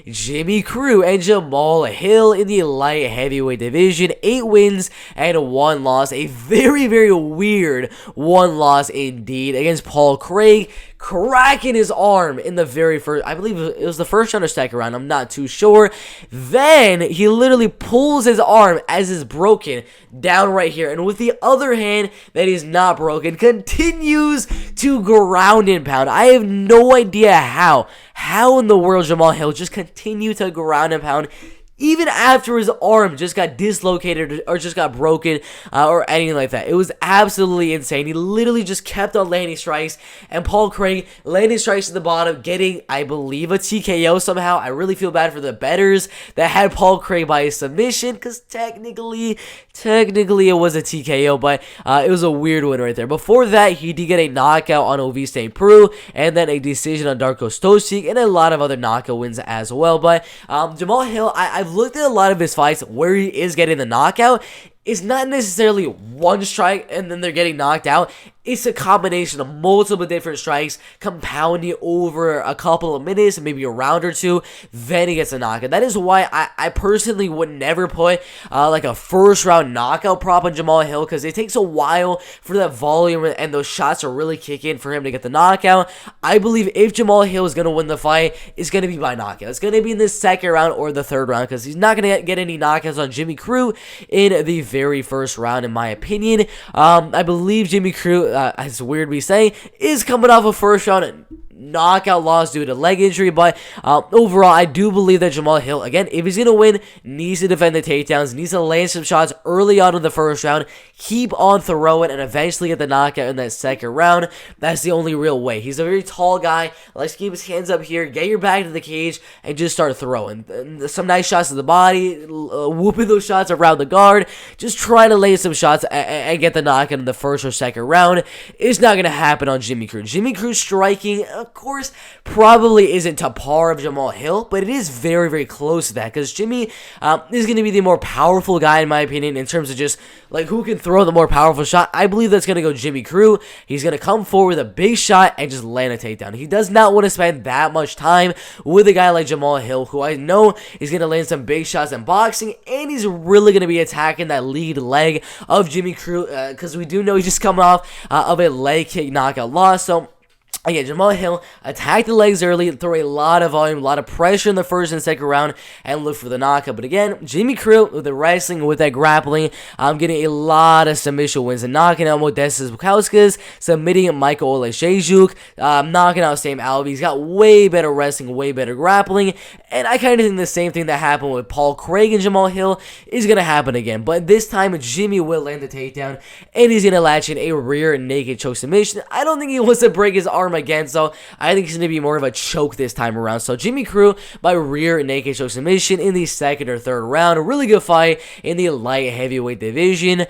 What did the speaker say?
Jimmy Crute and Jamahal Hill in the light heavyweight division. 8 wins and 1 loss. A very, very weird 1 loss indeed against Paul Craig, cracking his arm in the very first, I believe it was the first round or second round, I'm not too sure. Then he literally pulls his arm as is broken down right here, and with the other hand that is not broken, continues to ground and pound. I have no idea how in the world Jamahal Hill just continued to ground and pound even after his arm just got dislocated or just got broken or anything like that. It was absolutely insane. He literally just kept on landing strikes, and Paul Craig landing strikes at the bottom, getting, I believe, a TKO somehow. I really feel bad for the bettors that had Paul Craig by a submission, because technically it was a TKO, but it was a weird one right there. Before that, he did get a knockout on Ovi St. Preux, and then a decision on Darko Stosic, and a lot of other knockout wins as well. But Jamahal Hill, I've looked at a lot of his fights where he is getting the knockout. It's not necessarily one strike and then they're getting knocked out. It's a combination of multiple different strikes compounding over a couple of minutes, maybe a round or two, then he gets a knockout. That is why I personally would never put like a first round knockout prop on Jamahal Hill, because it takes a while for that volume and those shots to really kick in for him to get the knockout. I believe if Jamahal Hill is going to win the fight, it's going to be by knockout. It's going to be in the second round or the third round, because he's not going to get any knockouts on Jimmy Crute in the very first round, in my opinion. I believe Jimmy Crute, as weird we say, is coming off a first round knockout loss due to leg injury, but overall, I do believe that Jamahal Hill, again, if he's going to win, needs to defend the takedowns, needs to land some shots early on in the first round, keep on throwing, and eventually get the knockout in that second round. That's the only real way. He's a very tall guy, likes to keep his hands up here, get your back to the cage, and just start throwing. Some nice shots to the body, whooping those shots around the guard, just trying to land some shots and get the knockout in the first or second round. It's not going to happen on Jimmy Crute. Jimmy Crute striking, of course, probably isn't to par of Jamahal Hill, but it is very, very close to that, because Jimmy is going to be the more powerful guy, in my opinion, in terms of just like who can throw the more powerful shot. I believe that's going to go Jimmy Crute. He's going to come forward with a big shot and just land a takedown. He does not want to spend that much time with a guy like Jamahal Hill, who I know is going to land some big shots in boxing, and he's really going to be attacking that lead leg of Jimmy Crute, because we do know he's just coming off of a leg kick knockout loss. So again, Jamahal Hill attack the legs early, throw a lot of volume, a lot of pressure in the first and second round, and look for the knockout. But again, Jimmy Crute with the wrestling, with that grappling, getting a lot of submission wins and knocking out Modestas Bukauskas, submitting Michael Oleksiejczuk, knocking out Sam Alvey. He's got way better wrestling, way better grappling, and I kind of think the same thing that happened with Paul Craig and Jamahal Hill is going to happen again. But this time, Jimmy will land the takedown, and he's going to latch in a rear naked choke submission. I don't think he wants to break his arm again, so I think it's going to be more of a choke this time around. So Jimmy Crute by rear naked choke submission in the second or third round. A really good fight in the light heavyweight division.